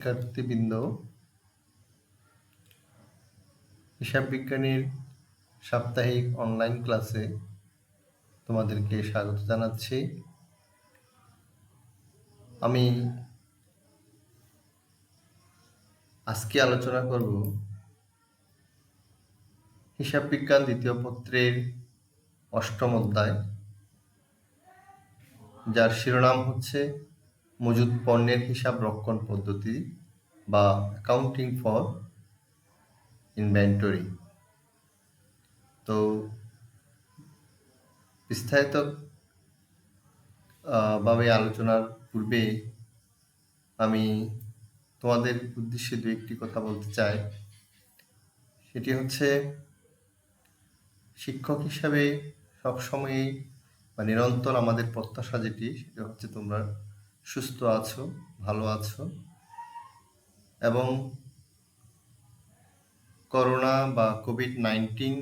শিক্ষার্থীবৃন্দ, হিসাব বিজ্ঞানের সাপ্তাহিক অনলাইন ক্লাসে তোমাদেরকে স্বাগত জানাচ্ছি। আমি আজকে আলোচনা করব হিসাব বিজ্ঞান দ্বিতীয় পত্রের ৮ম অধ্যায়, যার শিরোনাম হচ্ছে মজুদ পণ্যের হিসাব রক্ষণ পদ্ধতি বা অ্যাকাউন্টিং ফর ইনভেন্টরি। তো বিস্তারিত ভাবে আলোচনার পূর্বে আমি তোমাদের উদ্দেশ্যে দু একটি কথা বলতে চাই। সেটি হচ্ছে, শিক্ষক হিসাবে সবসময়ই বা নিরন্তর আমাদের প্রত্যাশা যেটি, সেটা হচ্ছে তোমরা সুস্থ আছো, ভালো আছো এবং করোনা বা কোভিড-19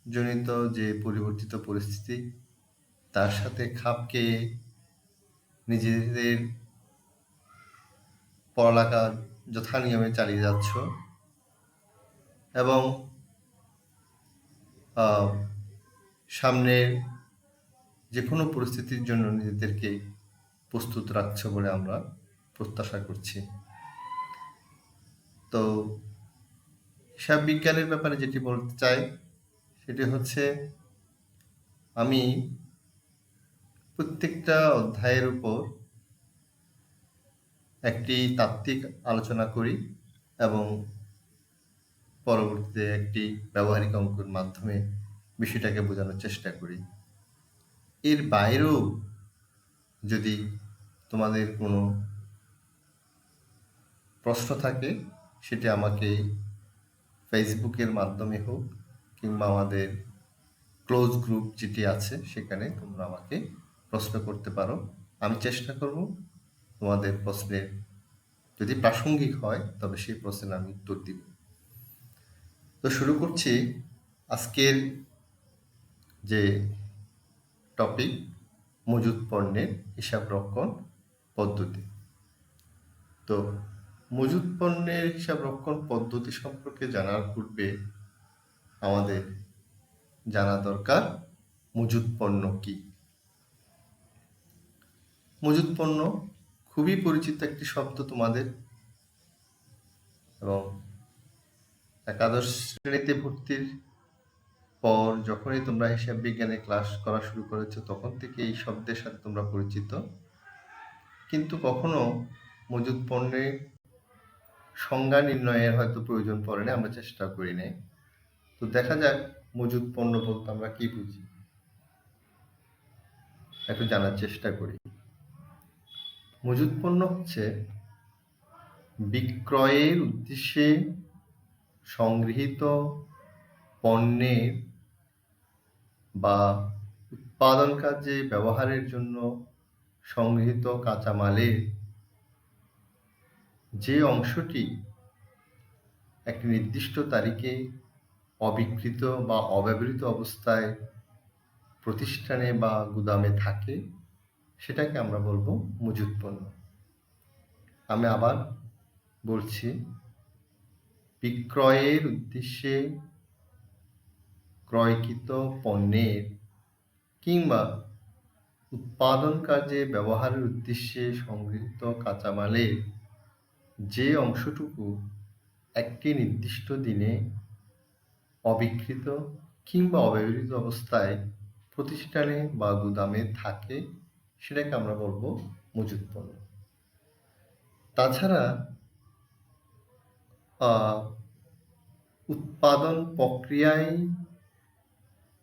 জনিত যে পরিবর্তিত পরিস্থিতি, তার সাথে খাপ খেয়ে নিজেদের পড়ালেখা যথানিয়মে চালিয়ে যাচ্ছ এবং সামনের যে কোনো পরিস্থিতির জন্য নিজেদেরকে প্রস্তুত রাখছো বলে আমরা প্রত্যাশা করছি। তো হিসাব বিজ্ঞানের ব্যাপারে যেটি বলতে চাই সেটি হচ্ছে, আমি প্রত্যেকটা অধ্যায়ের উপর একটি তাত্ত্বিক আলোচনা করি এবং পরবর্তীতে একটি ব্যবহারিক অঙ্কের মাধ্যমে বিষয়টাকে বোঝানোর চেষ্টা করি। এর বাইরেও যদি তোমাদের কোনো প্রশ্ন থাকে, সেটি আমাকে ফেসবুকের মাধ্যমে হোক কিংবা আমাদের ক্লোজ গ্রুপ যেটি আছে সেখানে তোমরা আমাকে প্রশ্ন করতে পারো। আমি চেষ্টা করব তোমাদের প্রশ্নের, যদি প্রাসঙ্গিক হয় তবে সেই প্রশ্নের আমি উত্তর দিব। তো শুরু করছি আজকের যে টপিক, মজুদ পণ্যের হিসাব রক্ষণ পদ্ধতি। তো মজুদ পণ্যের হিসাব রক্ষণ পদ্ধতি সম্পর্কে জানার পূর্বে আমাদের জানা দরকার মজুদ পণ্য কি। মজুদ পণ্য খুবই পরিচিত একটি শব্দ তোমাদের, এবং একাদশ শ্রেণীতে ভর্তির পর যখনই তোমরা হিসাব বিজ্ঞানের ক্লাস করা শুরু করেছো তখন থেকে এই শব্দের সাথে তোমরা পরিচিত, কিন্তু কখনো মজুদ পণ্যের সংজ্ঞা নির্ণয়ের হয়তো প্রয়োজন পড়ে না, আমরা চেষ্টা করি নাই। তো দেখা যাক মজুদ পণ্য বলতে আমরা কি বুঝি, একটু জানার চেষ্টা করি। মজুদ পণ্য হচ্ছে বিক্রয়ের উদ্দেশ্যে সংগৃহীত পণ্যের বা উৎপাদন কাজে ব্যবহারের জন্য সংগৃহীত কাঁচামালের যে অংশটি একটি নির্দিষ্ট তারিখে অবিক্রিত বা অব্যবহৃত অবস্থায় প্রতিষ্ঠানে বা গুদামে থাকে, সেটাকে আমরা বলবো মজুদ পণ্য। আমি আবার বলছি, বিক্রয়ের উদ্দেশ্যে ক্রয়কৃত পণ্যের কিংবা উৎপাদন কাজে ব্যবহারের উদ্দেশ্যে সংগৃহীত কাঁচামালের যে অংশটুকু একটি নির্দিষ্ট দিনে অবিক্রিত কিংবা অব্যবহৃত অবস্থায় প্রতিষ্ঠানে বা গুদামে থাকে, সেটাকে আমরা বলবো মজুদ পণ্য। তাছাড়া উৎপাদন প্রক্রিয়ায়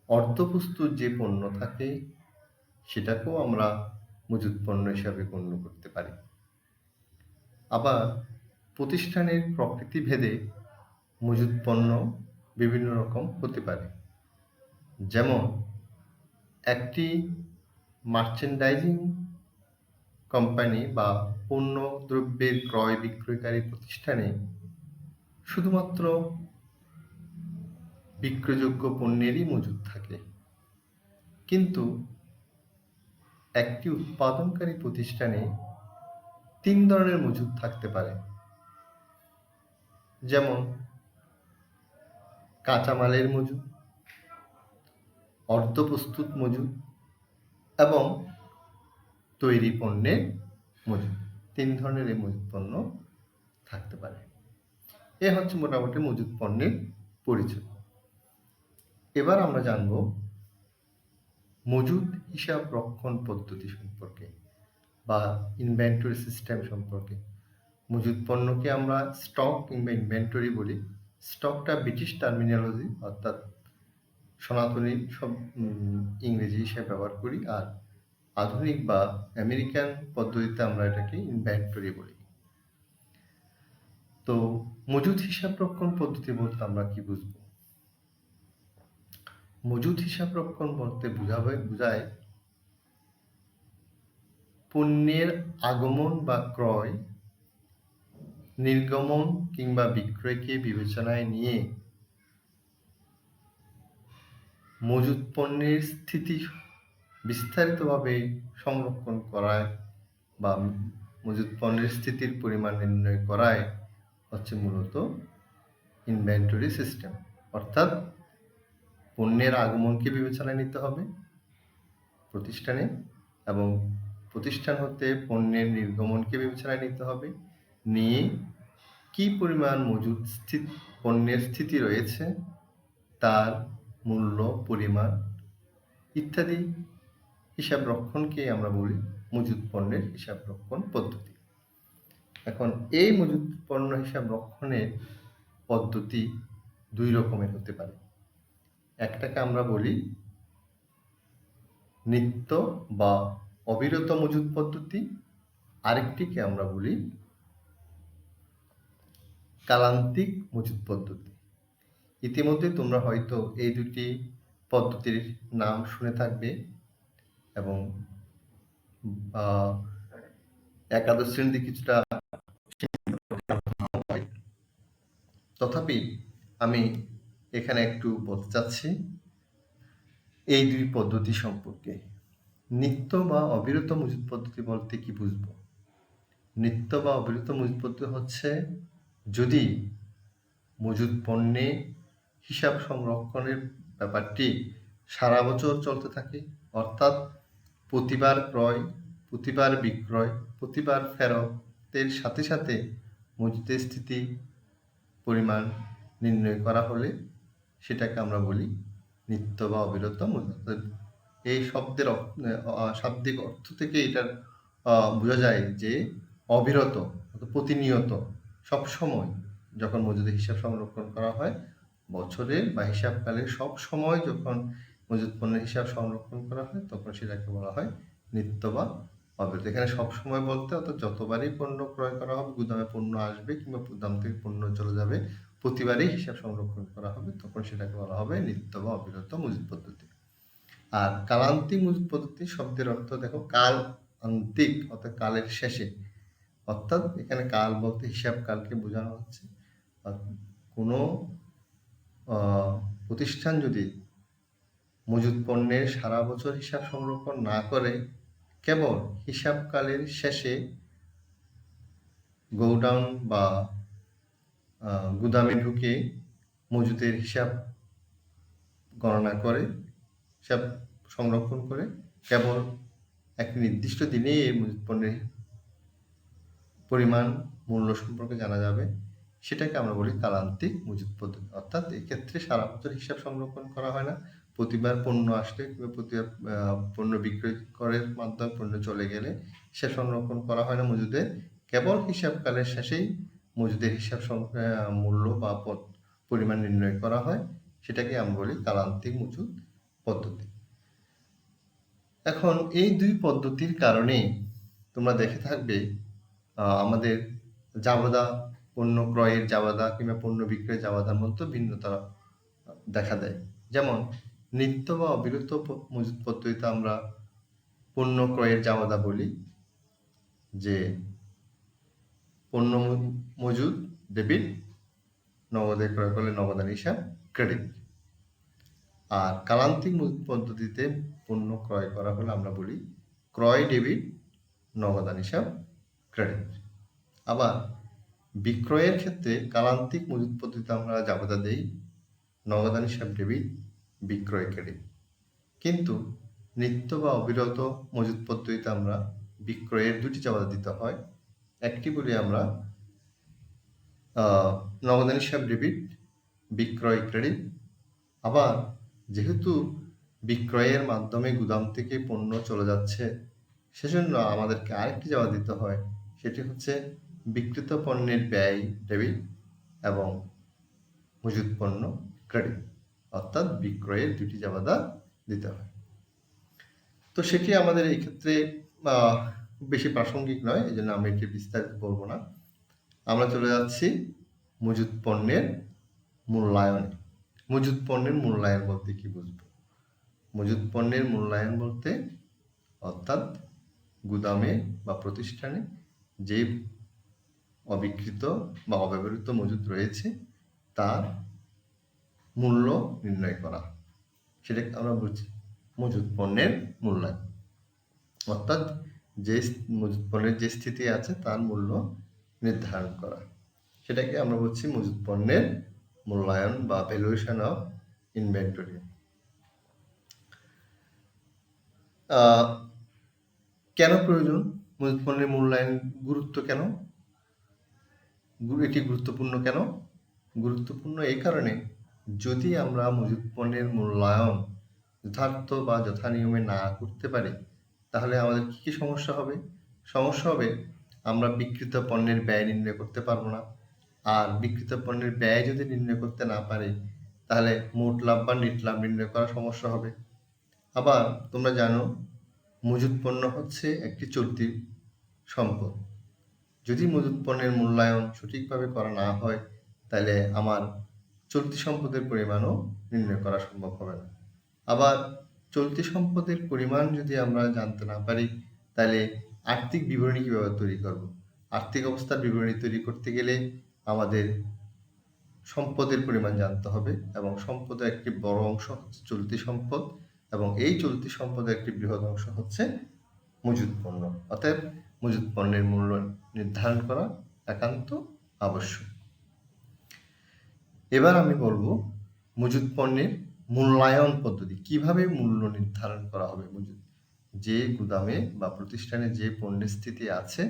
অর্ধপ্রস্তুত যে পণ্য থাকে সেটাকেও আমরা মজুদ পণ্য হিসাবে গণ্য করতে পারি। আবার প্রতিষ্ঠানের প্রকৃতি ভেদে মজুদ পণ্য বিভিন্ন রকম হতে পারে। যেমন একটি মার্চেন্ডাইজিং কোম্পানি বা পণ্য দ্রব্যের ক্রয় বিক্রয়কারী প্রতিষ্ঠানে শুধুমাত্র বিক্রয়যোগ্য পণ্যেরই মজুদ থাকে, কিন্তু একটি উৎপাদনকারী প্রতিষ্ঠানে 3 ধরনের মজুদ থাকতে পারে। যেমন কাঁচামালের মজুদ, অর্ধপ্রস্তুত মজুদ এবং তৈরি পণ্যের মজুদ। 3 ধরনের এই মজুদ পণ্য থাকতে পারে। এ হচ্ছে মোটামুটি মজুদ পণ্যের পরিচয়। এবার আমরা জানব মজুদ হিসাব রক্ষণ পদ্ধতি সম্পর্কে বা ইনভেন্টরি সিস্টেম সম্পর্কে। মজুদ পণ্যকে আমরা স্টক কিংবা ইনভেন্টরি বলি। স্টকটা ব্রিটিশ টার্মিনোলজি, অর্থাৎ সনাতনী সব ইংরেজি হিসেবে ব্যবহার করি, আর আধুনিক বা আমেরিকান পদ্ধতিতে আমরা এটাকে ইনভেন্টরি বলি। তো মজুদ হিসাব রক্ষণ পদ্ধতি বলতে আমরা কি বুঝবো? মজুদ হিসাব রক্ষণ বলতে বোঝায় পণ্যের আগমন বা ক্রয়, নির্গমন কিংবা বিক্রয়কে বিবেচনায় নিয়ে মজুদ পণ্যের স্থিতি বিস্তারিতভাবে সংরক্ষণ করায় বা মজুদ পণ্যের স্থিতির পরিমাণ নির্ণয় করায় হচ্ছে মূলত ইনভেন্টরি সিস্টেম। অর্থাৎ পণ্যের আগমনকে বিবেচনায় নিতে হবে প্রতিষ্ঠানে, এবং প্রতিষ্ঠান হতে পণ্যের নির্গমনকে বিবেচনায় নিতে হবে, নিয়ে কি পরিমাণ মজুদ পণ্যের স্থিতি রয়েছে, তার মূল্য, পরিমাণ ইত্যাদি হিসাব রক্ষণকে আমরা বলি মজুদ পণ্যের হিসাব রক্ষণ পদ্ধতি। এখন এই মজুদ পণ্য হিসাব রক্ষণের পদ্ধতি 2 রকমের হতে পারে। একটাকে আমরা বলি নিত্য বা অবিরত মজুদ পদ্ধতি, আরেকটিকে আমরা বলি কালান্তিক মজুদ পদ্ধতি। ইতিমধ্যে তোমরা হয়তো এই দুটি পদ্ধতির নাম শুনে থাকবে এবং একাদশ শ্রেণীতে কিছুটা, তথাপি আমি এখানে একটু বলতে চাচ্ছি এই 2 পদ্ধতি সম্পর্কে। নিত্য বা অবিরত মজুদ পদ্ধতি বলতে কি বুঝবো? নিত্য বা অবিরত মজুদ পদ্ধতি হচ্ছে যদি মজুদ পণ্যে হিসাব সংরক্ষণের ব্যাপারটি সারা বছর চলতে থাকে, অর্থাৎ প্রতিবার ক্রয়, প্রতিবার বিক্রয়, প্রতিবার ফেরতের সাথে সাথে মজুদের স্থিতি পরিমাণ নির্ণয় করা হলে সেটাকে আমরা বলি নিত্য বা অবিরত মজুদ। এই শব্দের শাব্দিক অর্থ থেকে এটার বোঝা যায় যে অবিরত, প্রতিনিয়ত, সবসময় যখন মজুদের হিসাব সংরক্ষণ করা হয়, বছরের বা হিসাবকালের সব সময় যখন মজুদ পণ্যের হিসাব সংরক্ষণ করা হয়, তখন সেটাকে বলা হয় নিত্য বা অবিরত। এখানে সবসময় বলতে অর্থাৎ যতবারই পণ্য ক্রয় করা হবে, গুদামে পণ্য আসবে কিংবা গুদাম থেকে পণ্য চলে যাবে, প্রতিবারই হিসাব সংরক্ষণ করা হবে, তখন সেটাকে বলা হবে নিত্য বা অবিরত মজুদ পদ্ধতি। আর কালান্তিক মজুদ পদ্ধতি শব্দের অর্থ দেখো, কাল আন্তিক, অর্থাৎ কালের শেষে। অর্থাৎ এখানে কাল বলতে হিসাব কালকে বোঝানো হচ্ছে। কোনো প্রতিষ্ঠান যদি মজুদ পণ্যের সারা বছর হিসাব সংরক্ষণ না করে, কেবল হিসাবকালের শেষে গোডাউন বা গুদামে ঢুকে মজুদের হিসাব গণনা করে, হিসাব সংরক্ষণ করে, কেবল একটি নির্দিষ্ট দিনেই এই মজুদ পণ্যের পরিমাণ, মূল্য সম্পর্কে জানা যাবে, সেটাকে আমরা বলি কালান্তিক মজুদ পদ্ধতি। অর্থাৎ এক্ষেত্রে সারা বছর হিসাব সংরক্ষণ করা হয় না, প্রতিবার পণ্য আসলে কিংবা প্রতিবার পণ্য বিক্রয় করার মাধ্যমে পণ্য চলে গেলে হিসাব সংরক্ষণ করা হয় না মজুদের, কেবল হিসাবকালের শেষেই মজুদের হিসাব মূল্য বা পরিমাণ নির্ণয় করা হয়, সেটাকে আমরা বলি কালান্তিক মজুদ পদ্ধতি। এখন এই 2 পদ্ধতির কারণে তোমরা দেখে থাকবে আমাদের জাবাদা, পণ্য ক্রয়ের জাবাদা কিংবা পণ্য বিক্রয়ের জাবাদার মধ্যে ভিন্নতা দেখা দেয়। যেমন নিত্য বা অবিরত মজুদ পদ্ধতিতে আমরা পণ্য ক্রয়ের জাবাদা বলি যে পণ্য মজুদ ডেবিট, নগদে ক্রয় করলে নগদান হিসাব ক্রেডিট। আর কালান্তিক মজুদ পদ্ধতিতে পণ্য ক্রয় করা হলে আমরা বলি ক্রয় ডেবিট, নগদান হিসাব ক্রেডিট। আবার বিক্রয়ের ক্ষেত্রে কালান্তিক মজুত পদ্ধতিতে আমরা জাবেদা দেই নগদান হিসাব ডেবিট, বিক্রয় ক্রেডিট। কিন্তু নিত্য বা অবিরত মজুত পদ্ধতিতে আমরা বিক্রয়ের দুটি জাবেদা দিতে হয়। একটি বলি আমরা নগদান হিসাব ডেবিট, বিক্রয় ক্রেডিট। আবার যেহেতু বিক্রয়ের মাধ্যমে গুদাম থেকে পণ্য চলে যাচ্ছে, সেজন্য আমাদেরকে আরেকটি জাবেদা দিতে হয়, সেটি হচ্ছে বিক্রিত পণ্যের ব্যয় ডেবিট এবং মজুত পণ্য ক্রেডিট, অর্থাৎ বিক্রয়ের দুটি জাবেদা দিতে হয়। তো সেটি আমাদের এই ক্ষেত্রে বেশি প্রাসঙ্গিক নয়, এই জন্য আমি এটি বিস্তারিত বলবো না। আমরা চলে যাচ্ছি মজুত পণ্যের মূল্যায়নে। মজুত পণ্যের মূল্যায়ন বলতে কি বুঝবো? মজুত পণ্যের মূল্যায়ন বলতে অর্থাৎ গুদামে বা প্রতিষ্ঠানে যে অবিকৃত বা অব্যবহৃত মজুত রয়েছে তার মূল্য নির্ণয় করা, সেটাকে আমরা বুঝি মজুত পণ্যের মূল্যায়ন। অর্থাৎ যে মজুত পণ্যের যে স্থিতি আছে তার মূল্য নির্ধারণ করা, সেটাকে আমরা বলছি মজুত পণ্যের মূল্যায়ন বা ভ্যালুয়েশন অফ ইনভেন্টরি। কেন প্রয়োজন মজুত পণ্যের মূল্যায়ন? গুরুত্ব কেন? এটি গুরুত্বপূর্ণ কেন? গুরুত্বপূর্ণ এই কারণে, যদি আমরা মজুত পণ্যের মূল্যায়ন যথার্থ বা যথা নিয়মে না করতে পারি, তাহলে আমাদের কি কি সমস্যা হবে? সমস্যা হবে আমরা বিক্রিত পণ্যের ব্যয় নির্ণয় করতে পারবো না। আর বিক্রিত পণ্যের ব্যয় যদি নির্ণয় করতে না পারি, তাহলে মোট লাভ বা নেট লাভ নির্ণয় করা সমস্যা হবে। আবার তোমরা জানো, মজুত পণ্য হচ্ছে একটি চলতি সম্পদ। যদি মজুত পণ্যের মূল্যায়ন সঠিকভাবে করা না হয়, তাহলে আমার চলতি সম্পদের পরিমাণও নির্ণয় করা সম্ভব হবে না। আবার চলতি সম্পদের পরিমাণ যদি আমরা জানতে না পারি, তাহলে আর্থিক বিবরণী কীভাবে তৈরি করব? আর্থিক অবস্থার বিবরণী তৈরি করতে গেলে আমাদের সম্পদের পরিমাণ জানতে হবে, এবং সম্পদের একটি বড় অংশ হচ্ছে চলতি সম্পদ, এবং এই চলতি সম্পদের একটি বৃহৎ অংশ হচ্ছে মজুত পণ্য। অতএব মজুত পণ্যের মূল্য নির্ধারণ করা একান্ত আবশ্যক। এবার আমি বলবো মজুত পণ্যের মূল্যায়ন পদ্ধতি, কিভাবে মূল্য নির্ধারণ করা হবে। মজুত যে গুদামে বা প্রতিষ্ঠানে যে পণ্যের স্থিতি আছে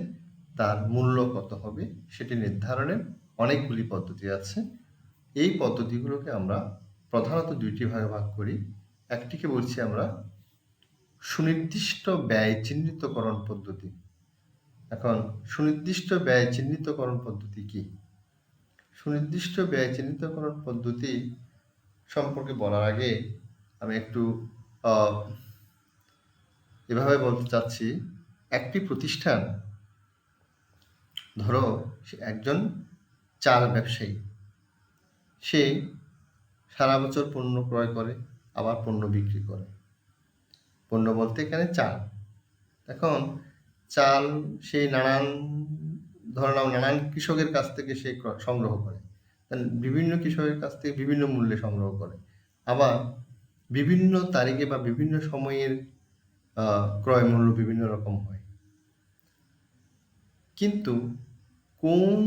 তার মূল্য কত হবে সেটি নির্ধারণের অনেকগুলি পদ্ধতি আছে। এই পদ্ধতিগুলোকে আমরা প্রধানত দুইটি ভাগে ভাগ করি। একটিকে বলছি আমরা সুনির্দিষ্ট ব্যয় চিহ্নিতকরণ পদ্ধতি। এখন সুনির্দিষ্ট ব্যয় চিহ্নিতকরণ পদ্ধতি কি? সুনির্দিষ্ট ব্যয় চিহ্নিতকরণ পদ্ধতি সম্পর্কে বলার আগে আমি একটু এভাবে বলতে চাচ্ছি, একটি প্রতিষ্ঠান, ধরো সে একজন চাল ব্যবসায়ী, সে সারা বছর পণ্য ক্রয় করে আবার পণ্য বিক্রি করে। পণ্য বলতে এখানে চাল। এখন চাল সেই নানান কৃষকের কাছ থেকে সে সংগ্রহ করে, বিভিন্ন কৃষকের কাছ থেকে বিভিন্ন মূল্যে সংগ্রহ করে। আবার বিভিন্ন তারিখে বা বিভিন্ন সময়ের ক্রয় মূল্য বিভিন্ন রকম হয়। কিন্তু কোন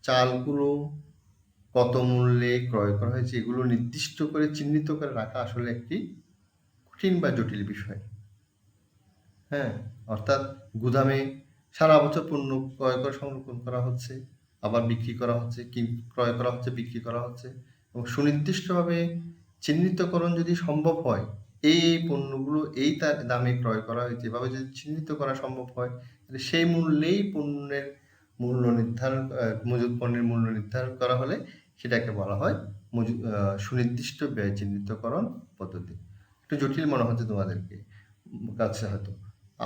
চালগুলো কত মূল্যে ক্রয় করা হয়েছে এগুলো নির্দিষ্ট করে চিহ্নিত করে রাখা আসলে একটি কঠিন বা জটিল বিষয়। হ্যাঁ, অর্থাৎ গুদামে সারা বছর পণ্য ক্রয় করে সংরক্ষণ করা হচ্ছে, আবার বিক্রি করা হচ্ছে, ক্রয় করা হচ্ছে, বিক্রি করা হচ্ছে, এবং সুনির্দিষ্টভাবে চিহ্নিতকরণ যদি সম্ভব হয়, এই পণ্যগুলো এই তার দামে ক্রয় করা হয়েছে, এভাবে যদি চিহ্নিত করা সম্ভব হয়, তাহলে সেই মূল্যেই পণ্যের মূল্য নির্ধারণ, মজুত পণ্যের মূল্য নির্ধারণ করা হলে সেটাকে বলা হয় সুনির্দিষ্ট ব্যয় চিহ্নিতকরণ পদ্ধতি। একটু জটিল মনে হচ্ছে তোমাদেরকে কাছে হয়তো।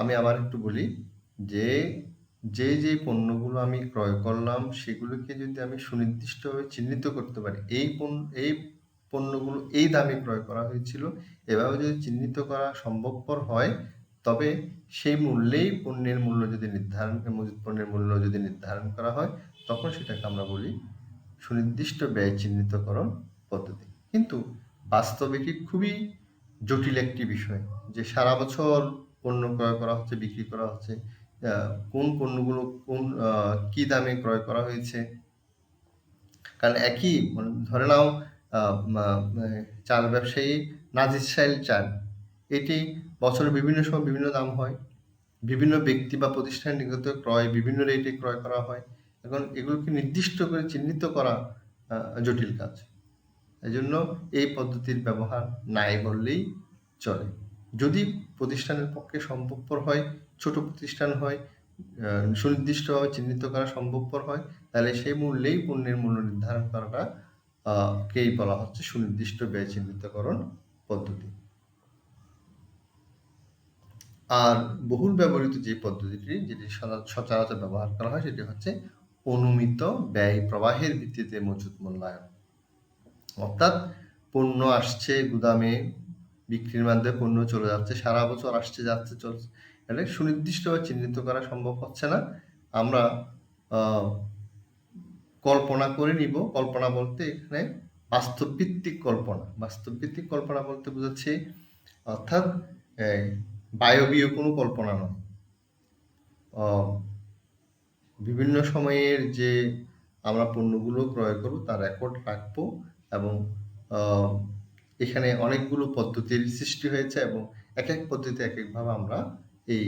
আমি আবার একটু বলি যে যে পণ্যগুলো আমি ক্রয় করলাম সেগুলোকে যদি আমি সুনির্দিষ্টভাবে চিহ্নিত করতে পারি, এই পণ্যগুলো এই দামে ক্রয় করা হয়েছিল, এভাবে যদি চিহ্নিত করা সম্ভবপর হয়, তবে সেই মূল্যেই পণ্যের মূল্য যদি মজুত পণ্যের মূল্য যদি নির্ধারণ করা হয়, তখন সেটাকে আমরা বলি সুনির্দিষ্ট ব্যয় চিহ্নিতকরণ পদ্ধতি। কিন্তু বাস্তবে কি খুবই জটিল একটি বিষয় যে সারা বছর পণ্য ক্রয় করা হচ্ছে, বিক্রি করা হচ্ছে, কোন পণ্যগুলো কোন কি দামে ক্রয় করা হয়েছে। কারণ একই ধরে নাও চাল ব্যবসায়ী নাজিরশাইল চাল, এটি বছরের বিভিন্ন সময় বিভিন্ন দাম হয়। বিভিন্ন ব্যক্তি বা প্রতিষ্ঠান নিগত ক্রয় বিভিন্ন রেটে ক্রয় করা হয়। এখন এগুলোকে নির্দিষ্ট করে চিহ্নিত করা জটিল কাজ। এজন্য এই পদ্ধতির ব্যবহার নাই বললেই চলে। যদি প্রতিষ্ঠানের পক্ষে সম্ভবপর হয়, ছোট প্রতিষ্ঠান হয়, সুনির্দিষ্টভাবে চিহ্নিত করা সম্ভবপর হয়, তাহলে সেই মূল্যেই পণ্যের মূল্য নির্ধারণ করাটা কেই বলা হচ্ছে সুনির্দিষ্ট ব্যয় চিহ্নিতকরণ পদ্ধতি। আর বহুল ব্যবহৃত যে পদ্ধতিটি, যেটি সচরাচর ব্যবহার করা হয়, সেটি হচ্ছে অনুমিত ব্যয় প্রবাহের ভিত্তিতে মজুত মূল্যায়ন। অর্থাৎ পণ্য আসছে গুদামে, বিক্রির মাধ্যমে পণ্য চলে যাচ্ছে, সারা বছর আসছে যাচ্ছে চলছে, এটা সুনির্দিষ্টভাবে চিহ্নিত করা সম্ভব হচ্ছে না। আমরা কল্পনা করে নিব। কল্পনা বলতে এখানে বাস্তবভিত্তিক কল্পনা। বাস্তবভিত্তিক কল্পনা বলতে বোঝাচ্ছে অর্থাৎ বায়বীয় কোনো কল্পনা নয়। বিভিন্ন সময়ের যে আমরা পণ্যগুলো ক্রয় করব তার রেকর্ড রাখবো, এবং এখানে অনেকগুলো পদ্ধতির সৃষ্টি হয়েছে, এবং এক এক পদ্ধতিতে এক একভাবে আমরা এই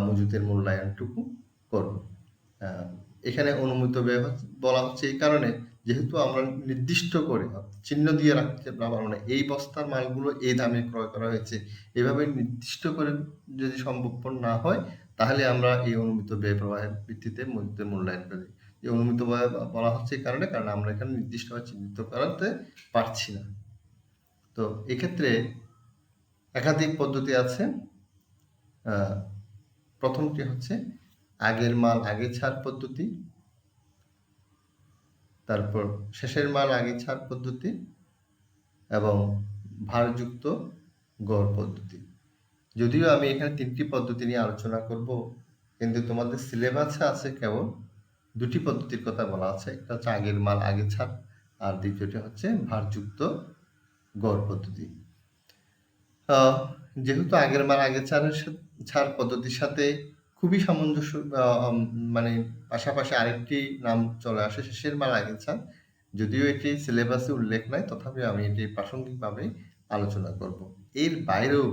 মজুতের মূল্যায়নটুকু করব। এখানে অনুমিত ব্যয় বলা হচ্ছে এই কারণে, যেহেতু আমরা নির্দিষ্ট করে চিহ্ন দিয়ে রাখতে পারবো না এই বস্তার মালগুলো এই দামে ক্রয় করা হয়েছে, এভাবে নির্দিষ্ট করে যদি সম্ভবপর না হয়, তাহলে আমরা এই অনুমিত ব্যয় প্রবাহের ভিত্তিতে মজুতের মূল্যায়ন করি। এই অনুমিত ব্যয় বলা হচ্ছে এই কারণে, কারণ আমরা এখানে নির্দিষ্টভাবে চিহ্নিত করাতে পারছি না। তো এক্ষেত্রে একাধিক পদ্ধতি আছে। প্রথমটি হচ্ছে আগের মাল আগে ছাড় পদ্ধতি, তারপর শেষের মাল আগে ছাড় পদ্ধতি, এবং ভারযুক্ত গড় পদ্ধতি। যদিও আমি এখানে তিনটি পদ্ধতি নিয়ে আলোচনা করব, কিন্তু তোমাদের সিলেবাসে আছে কেবল দুটি পদ্ধতির কথা বলা আছে। একটা হচ্ছে আগের মাল আগে ছাড়, আর দ্বিতীয়টি হচ্ছে ভারযুক্ত গড় পদ্ধতি। যেহেতু আগের মাল আগে ছাড় পদ্ধতির সাথে খুবই সামঞ্জস্য, মানে পাশাপাশি আরেকটি নাম চলে আসে শেষের মাল আগে ছাড়। যদিও এটি সিলেবাসে উল্লেখ নাই, তথাপি আমি এটি প্রাসঙ্গিকভাবে আলোচনা করব। এর বাইরেও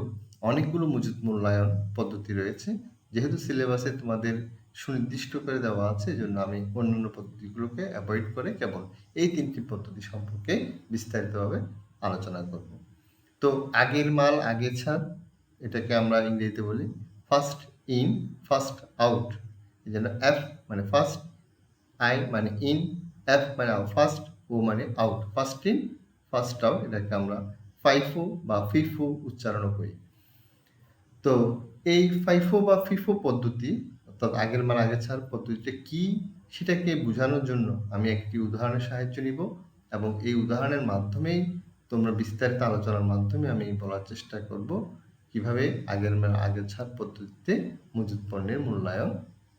অনেকগুলো মজুত মূল্যায়ন পদ্ধতি রয়েছে। যেহেতু সিলেবাসে তোমাদের সুনির্দিষ্ট করে দেওয়া আছে, এজন্য আমি অন্যান্য পদ্ধতিগুলোকে অ্যাভয়েড করে কেবল এই তিনটি পদ্ধতি সম্পর্কে বিস্তারিতভাবে আলোচনা করব। তো আগের মাল আগে ছাড়, এটাকে আমরা ইংরেজিতে বলি ফার্স্ট ইন ফার্স্ট আউট। এই জন্য এফ মানে ফার্স্ট, আই মানে ইন, এফ মানে আউট, ফার্স্ট, ও মানে out, first in first out. এটাকে আমরা ফাইফো বা ফিফো উচ্চারণ করি। তো এই ফাইফো বা ফিফো পদ্ধতি, অর্থাৎ আগের মাল আগে ছাড় পদ্ধতিটা কি, সেটাকে বোঝানোর জন্য আমি একটি উদাহরণের সাহায্য নিব, এবং এই উদাহরণের মাধ্যমেই তোমরা বিস্তারিত আলোচনার মাধ্যমে আমি বলার চেষ্টা করব কিভাবে আগের মাল আগে ছাড় পদ্ধতিতে মজুত পণ্যের মূল্যায়ন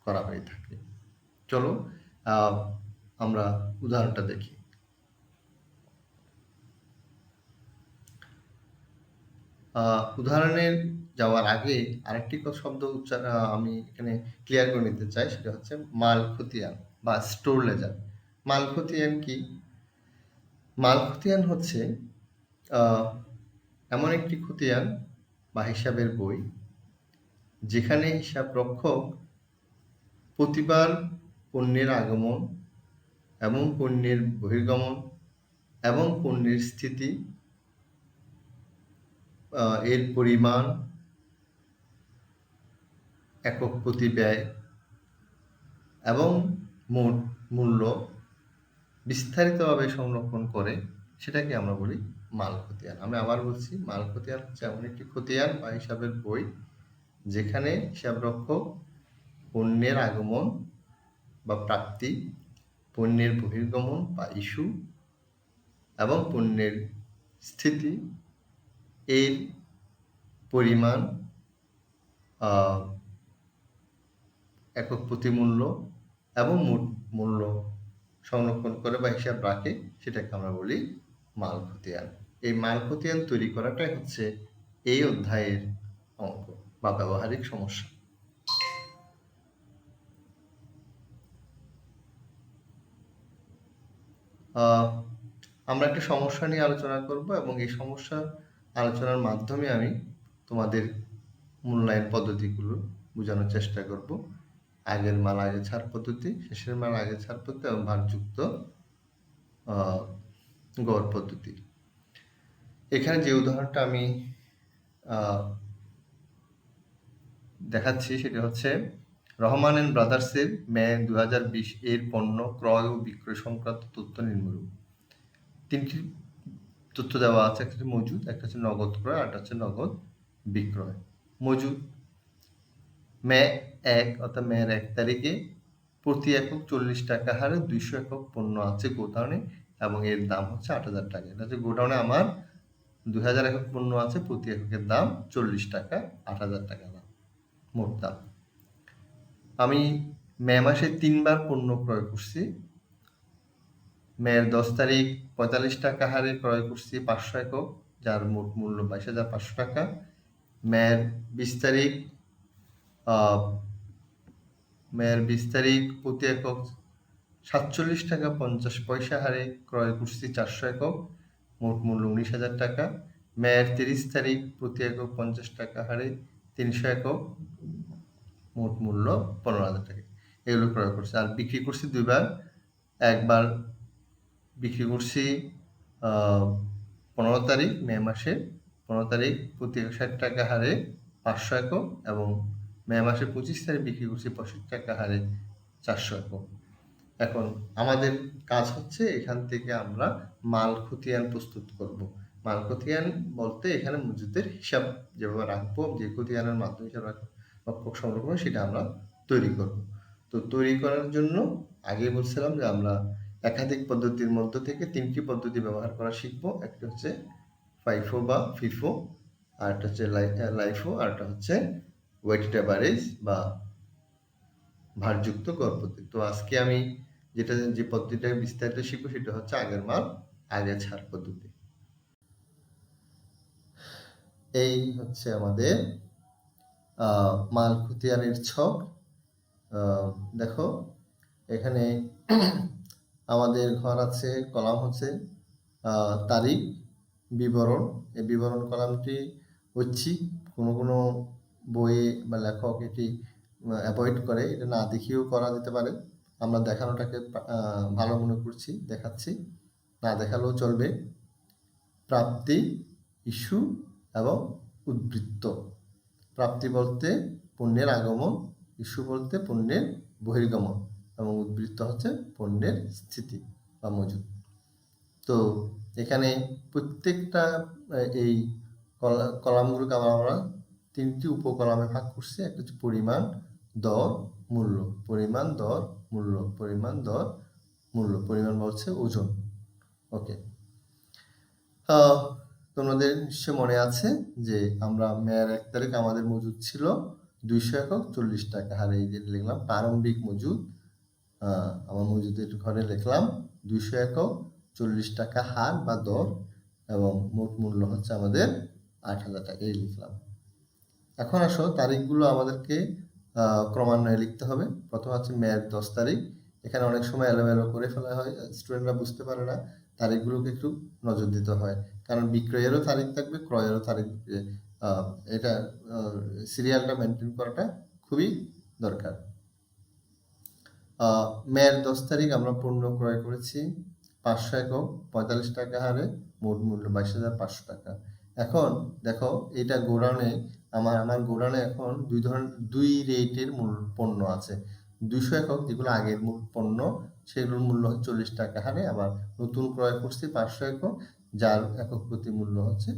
করা হয়ে থাকে। চলো আমরা উদাহরণটা দেখি। উদাহরণের যাওয়ার আগে আরেকটি শব্দ আমি এখানে ক্লিয়ার করে নিতে চাই, সেটা হচ্ছে মাল খতিয়ান বা স্টোর লেজার। মাল খতিয়ান কি? মাল খতিয়ান হচ্ছে এমন একটি খতিয়ান বা হিসাবের বই, যেখানে হিসাব রক্ষক প্রতিবার পণ্যের আগমন এবং পণ্যের বহির্গমন এবং পণ্যের স্থিতি, এর পরিমাণ, একক প্রতি ব্যয় এবং মোট মূল্য বিস্তারিতভাবে সংরক্ষণ করে, সেটাকে আমরা বলি মাল খতিয়ান। আমি আবার বলছি, মাল খতিয়ান হচ্ছে এমন একটি খতিয়ান বা হিসাবের বই, যেখানে হিসাবরক্ষক পণ্যের আগমন বা প্রাপ্তি, পণ্যের বহির্গমন বা ইস্যু এবং পণ্যের স্থিতি, এর পরিমাণ, একক প্রতি মূল্য এবং মোট মূল্য সংরক্ষণ করে বা হিসাব রাখে, সেটাকে আমরা বলি মাল খতিয়ান। এই মাল খতিয়ান তৈরি করাটাই হচ্ছে এই অধ্যায়ের অঙ্ক বা ব্যবহারিক সমস্যা। আহ, আমরা একটা সমস্যা নিয়ে আলোচনা করব এবং এই সমস্যা আলোচনার মাধ্যমে আমি তোমাদের মূল্যায়ন পদ্ধতিগুলো বোঝানোর চেষ্টা করব। আগের মাল আগে ছাড় পদ্ধতি, শেষের মাল আগে ছাড় পদ্ধতি এবং ভারযুক্ত গড় পদ্ধতি। এখানে যে উদাহরণটা আমি দেখাচ্ছি সেটা হচ্ছে রহমান এন্ড ব্রাদার্সের মে 2020 এর পণ্য ক্রয় ও বিক্রয় সংক্রান্ত তথ্য নিম্নরূপ। তিনটি তথ্য দেওয়া আছে, একটা হচ্ছে মজুদ, একটা হচ্ছে নগদ ক্রয়, আর একটা হচ্ছে নগদ বিক্রয়। মজুদ মে 1 অর্থাৎ মের 1 তারিখে প্রতি একক 40 টাকা হারে 200 একক পণ্য আছে গোডাউনে এবং এর দাম হচ্ছে 8,000 টাকা। এটা হচ্ছে গোডাউনে আমার 2000 একক পণ্য আছে, প্রতি এককের দাম 40 টাকা, 8,000 টাকা দাম মোট দাম। আমি মে মাসে 3 বার পণ্য ক্রয় করছি। মের 10 তারিখ 45 টাকা হারে ক্রয় করছি 500 একক, যার মোট মূল্য 22,500 টাকা। মের 20 তারিখ প্রতি একক 47 টাকা 50 পয়সা হারে ক্রয় করছি 400 একক, মোট মূল্য 19,000 টাকা। মের 30 তারিখ প্রতি একক 50 টাকা হারে 300 একক, মোট মূল্য 15,000 টাকা। এগুলো ক্রয় করছি। আর বিক্রি করছি দুইবার। একবার বিক্রি করছি 15 তারিখ মে মাসে 15 তারিখ প্রতি 60 টাকা হারে 500 একক এবং মে মাসে 25 তারিখ বিক্রি করছি 65 টাকা হারে 400 একক। এখন আমাদের কাজ হচ্ছে এখান থেকে আমরা মাল খতিয়ান প্রস্তুত করব। মাল খতিয়ান বলতে এখানে মজুদের হিসাব যেভাবে রাখবো, যে খতিয়ানের মাধ্যমে হিসাব রক্ষক সংরক্ষণ সেটা আমরা তৈরি করব। তো তৈরি করার জন্য আগে বলছিলাম যে আমরা একাধিক পদ্ধতির মধ্য থেকে 3টি পদ্ধতি ব্যবহার করা শিখবো। একটা হচ্ছে ফাইফো বা ফিফো, আর একটা হচ্ছে লাইফো, আর একটা হচ্ছে ওয়েটেড অ্যাভারেজ বা ভারযুক্ত গড় পদ্ধতি। তো আজকে আমি যে পদ্ধতিটা বিস্তারিত শিখবো সেটা হচ্ছে আগের মাল আগে ছাড় পদ্ধতি। এই হচ্ছে আমাদের মাল খতিয়ানের ছক। দেখো এখানে আমাদের ঘর আছে, কলাম হচ্ছে তারিখ, বিবরণ। এই বিবরণ কলামটি ঐচ্ছিক, কোনো বইয়ে বা লেখক এটি অ্যাভয়েড করে, এটা না দেখিয়েও করা যেতে পারে। আমরা দেখানোটাকে ভালো মনে করছি, দেখাচ্ছি, না দেখালেও চলবে। প্রাপ্তি, ইস্যু এবং উদ্বৃত্ত। প্রাপ্তি বলতে পণ্যের আগমন, ইস্যু বলতে পণ্যের বহির্গমন এবং উদ্বৃত্ত হচ্ছে পণ্যের স্থিতি বা মজুদ। তো এখানে প্রত্যেকটা এই কলামগুলোকে আমরা 3টি উপকলামে ভাগ করছি। একটা হচ্ছে পরিমাণ, দর, মূল্য। পরিমাণ, দর, মূল্য। পরিমাণ, দর, মূল্য। পরিমাণ বলছে ওজন। ওকে, তোমাদের নিশ্চয় মনে আছে যে আমরা মের 1 তারিখ আমাদের মজুদ ছিল 200 একক 40 টাকা হারে। এই যে লিখলাম প্রারম্ভিক মজুদ, আমার মজুদের ঘরে লিখলাম 200 একক 40 টাকা হার বা দর এবং মোট মূল্য হচ্ছে আমাদের 8,000 টাকা, এই লিখলাম। এখন আসো তারিখগুলো আমাদেরকে ক্রমান্বয়ে লিখতে হবে। প্রথম হচ্ছে মের 10 তারিখ। এখানে অনেক সময় এলোমেলো করে ফেলা হয়, স্টুডেন্টরা বুঝতে পারে না, তারিখগুলোকে একটু নজর দিতে হয়, কারণ বিক্রয়েরও তারিখ থাকবে, ক্রয়েরও তারিখ। এটা সিরিয়ালটা মেনটেন করাটা খুবই দরকার। মের 10 তারিখ আমরা পণ্য ক্রয় করেছি 500 একক 45 টাকা হারে, মোট মূল্য 22,500 টাকা। এখন দেখো এটা গোডাউনে আমার গোডাউনে এখন দুই রেটের পণ্য আছে। 200 একক যেগুলো আগের পণ্য, সেগুলোর মূল্য হচ্ছে 40 টাকা হারে। আবার নতুন ক্রয় করছি 500 একক, যার একক প্রতি মূল্য হচ্ছে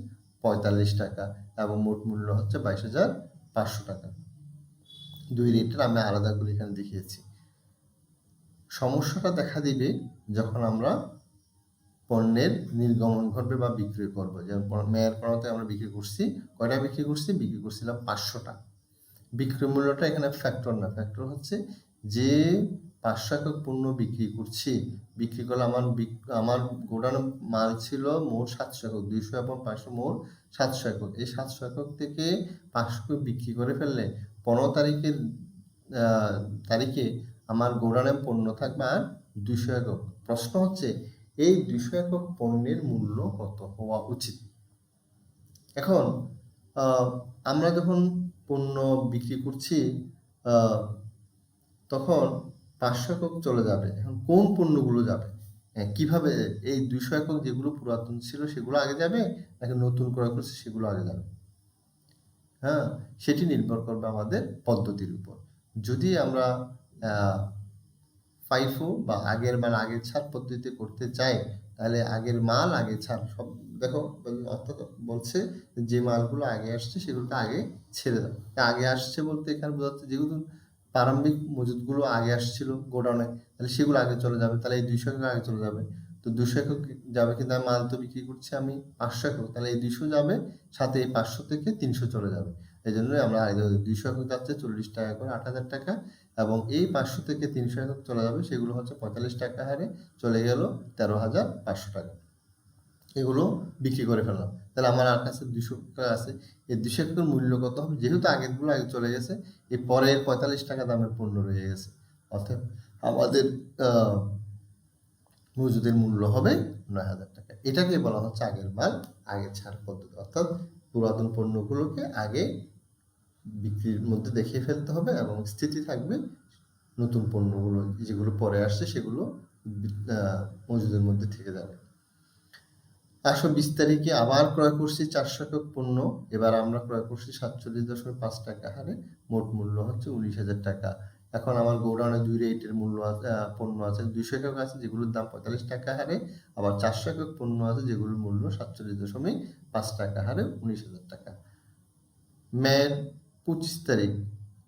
45 টাকা এবং মোট মূল্য হচ্ছে 22,500 টাকা। দুই রেটের আমি আলাদা করে এখানে দেখিয়েছি। সমস্যাটা দেখা দিবে যখন আমরা পণ্যের নির্গমন ঘটবে বা বিক্রি করবো। যেমন মেয়ের পণ্যতে আমরা বিক্রি করছি, কয়টা বিক্রি করছিলাম 500টা। বিক্রয় মূল্যটা এখানে ফ্যাক্টর না, ফ্যাক্টর হচ্ছে যে 500 একক পণ্য বিক্রি করছি, বিক্রি করলে আমার গোডাউন মাল ছিল মোট 700 একক, 200 এবং 500 মোট 700 একক। এই 700 একক থেকে 500 একক বিক্রি করে ফেললে 15 তারিখে আমার গোডাউনে পণ্য থাকবে আর 200 একক। প্রশ্ন হচ্ছে এই 200 একক পণ্যের মূল্য কত হওয়া উচিত? এখন আমরা যখন পণ্য বিক্রি করছি তখন 500 একক চলে যাবে। এখন কোন পণ্যগুলো যাবে? কিভাবে এই 200 একক যেগুলো পুরাতন ছিল সেগুলো আগে যাবে নাকি নতুন ক্রয় করছি সেগুলো আগে যাবে? হ্যাঁ, সেটি নির্ভর করবে আমাদের পদ্ধতির উপর। যদি আমরা FIFO বা আগের মাল আগের ছাড় পদ্ধতিতে করতে চাই তাহলে আগের মাল আগে ছাড় সব দেখো, অর্থাৎ বলছে যে মালগুলো আগে আসছে সেগুলোকে আগে ছেড়ে দাও। আগে আসছে বলতে এখানে বোঝাচ্ছে যেগুলো প্রারম্ভিক মজুদগুলো আগে আসছিল গোডাউনে, তাহলে সেগুলো আগে চলে যাবে, তাহলে এই 200 একক আগে চলে যাবে। তো 200 একক যাবে, কিন্তু মাল তো বিক্রি করছি আমি 500 একক, তাহলে এই 200 যাবে, সাথে এই 500 থেকে 300 চলে যাবে। এই জন্যই আমরা 200 একক যাচ্ছে 40 টাকা করে 8,000 টাকা, এবং এই 500 থেকে 300 একক চলে যাবে, সেগুলো হচ্ছে 45 টাকা হারে চলে গেল 13,500 টাকা। এগুলো বিক্রি করে ফেললাম, তাহলে আমার আর কাছে 200 টাকা আছে। এই 200 টাকার মূল্য কত হবে? যেহেতু আগেরগুলো আগে চলে গেছে, এই পরের 45 টাকা দামের পণ্য রয়ে গেছে, অর্থাৎ আমাদের মজুদের মূল্য হবে 9,000 টাকা। এটাকে বলা হচ্ছে আগের মাল আগে ছাড় পদ্ধতি, অর্থাৎ পুরাতন পণ্যগুলোকে আগে বিক্রির মধ্যে দেখিয়ে ফেলতে হবে এবং স্থিতি থাকবে, নতুন পণ্যগুলো যেগুলো পরে আসছে সেগুলো মজুদের মধ্যে থেকে যাবে। 520 তারিখে আবার ক্রয় করছি 400 একক পণ্য, এবার আমরা ক্রয় করছি 47.5 টাকা হারে, মোট মূল্য হচ্ছে 19,000 টাকা। এখন আমার গোডাউনে 2 রেটের মূল্য আছে, পণ্য আছে, 200 একক আছে যেগুলোর দাম 45 টাকা হারে, আবার 400 একক পণ্য আছে যেগুলোর মূল্য 47.5 টাকা হারে 19,000 টাকা। মের 25 তারিখ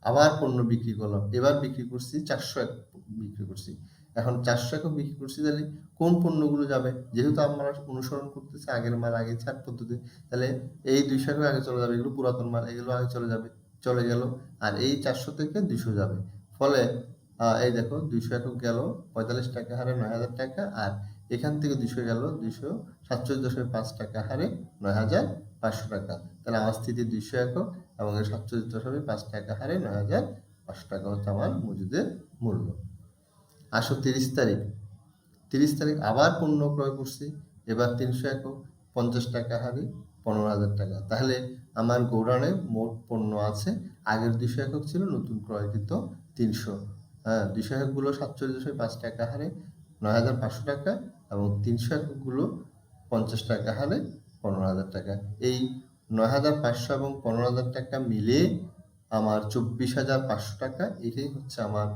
আবার পণ্য বিক্রি করলাম, এবার বিক্রি করছি 400 একক বিক্রি করছি। এখন 400 একক বিক্রি করছি, তাহলে কোন পণ্যগুলো যাবে? যেহেতু আমরা অনুসরণ করতেছি আগের মাল আগে ছাড় পদ্ধতি, তাহলে এই 200 একক আগে চলে যাবে, এগুলো পুরাতন মাল, এগুলো আগে চলে যাবে, চলে গেল, আর এই 400 থেকে 200 যাবে। ফলে এই দেখো 200 একক গেল 45 টাকা হারে 9,000 টাকা, আর এখান থেকে 200 গেল 247.5 টাকা হারে 9,500 টাকা। তাহলে আমার স্থিতি 200 একক এবং 47.5 টাকা হারে 9,500 টাকা হচ্ছে আমার মজুদের মূল্য। আসো 30 তারিখ, 30 তারিখ আবার পণ্য ক্রয় করছি, এবার 300 একক 50 টাকা হারে 15,000 টাকা। তাহলে আমার গোডাউনে মোট পণ্য আছে, আগের 200 একক ছিল, নতুন ক্রয়কৃত 300। 200 এককগুলো 47.5 টাকা হারে 9,500 টাকা, এবং 300 এককগুলো 50 টাকা হারে 15,000 টাকা। এই 9,500 এবং 15,000 টাকা মিলে আমার 24,500 টাকা। এটাই হচ্ছে আমার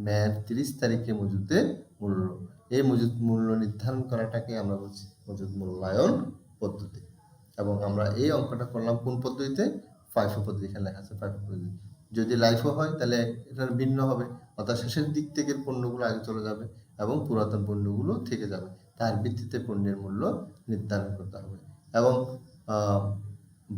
মের 30 তারিখে মজুদের মূল্য। এই মজুদ মূল্য নির্ধারণ করাটাকে আমরা বলছি মজুদ মূল্যায়ন পদ্ধতি, এবং আমরা এই অঙ্কটা করলাম কোন পদ্ধতিতে? FIFO পদ্ধতি। এখানে লেখা আছে FIFO পদ্ধতি। যদি LIFO হয় তাহলে এটা ভিন্ন হবে, অর্থাৎ শেষের দিক থেকে পণ্যগুলো আগে চলে যাবে এবং পুরাতন পণ্যগুলো থেকে যাবে, তার ভিত্তিতে পণ্যের মূল্য নির্ধারণ করতে হবে। এবং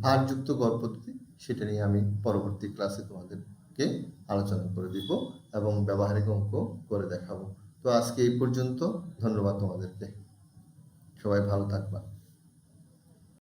ভারযুক্ত গড় পদ্ধতি, সেটা নিয়ে আমি পরবর্তী ক্লাসে তোমাদেরকে আলোচনা করে দিব এবং ব্যবহারিক অঙ্ক করে দেখাবো। তো আজকে এই পর্যন্ত, ধন্যবাদ তোমাদেরকে, সবাই ভালো থাকবা।